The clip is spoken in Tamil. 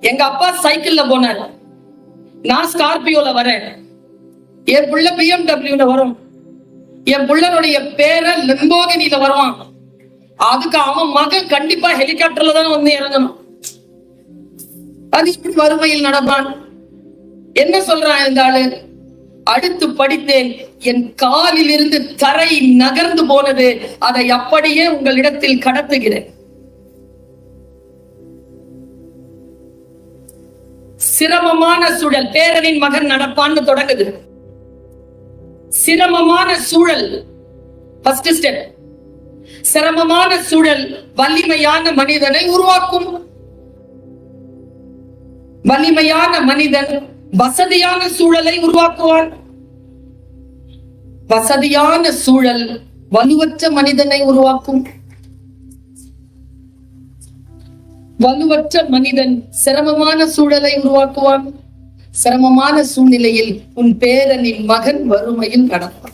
எங்க அப்பா சைக்கிள்ல போனார், நான் ஸ்கார்பியோல வரேன். என் புள்ள BMW வரும், என் புள்ளனுடைய பேர லம்போகினில வருவான். அதுக்கு அவன் மகன் கண்டிப்பா ஹெலிகாப்டர்ல தான் வந்து இறங்கணும். அது இப்படி வறுமையில் நடப்பான். என்ன சொல்றான் இந்த ஆளு? அடுத்து படித்தேன், என் காலில் இருந்து தரை நகர்ந்து போனது, அதை அப்படியே உங்களிடத்தில் கடத்துகிறேன். சிரமமான சூழல், பேரனின் மகன் நடப்பான்னு தொடங்குது. சிரமமான சூழல் ஃபர்ஸ்ட் ஸ்டெப். சிரமமான சூழல் வலிமையான மனிதனை உருவாக்கும். வலிமையான மனிதன் வசதியான சூழலை உருவாக்குவான். வசதியான சூழல் வலுவற்ற மனிதனை உருவாக்கும். வலுவற்ற மனிதன் சிரமமான சூழலை உருவாக்குவான். சிரமமான சூழ்நிலையில் உன் பேரனின் மகன் வறுமையில் நடப்பான்.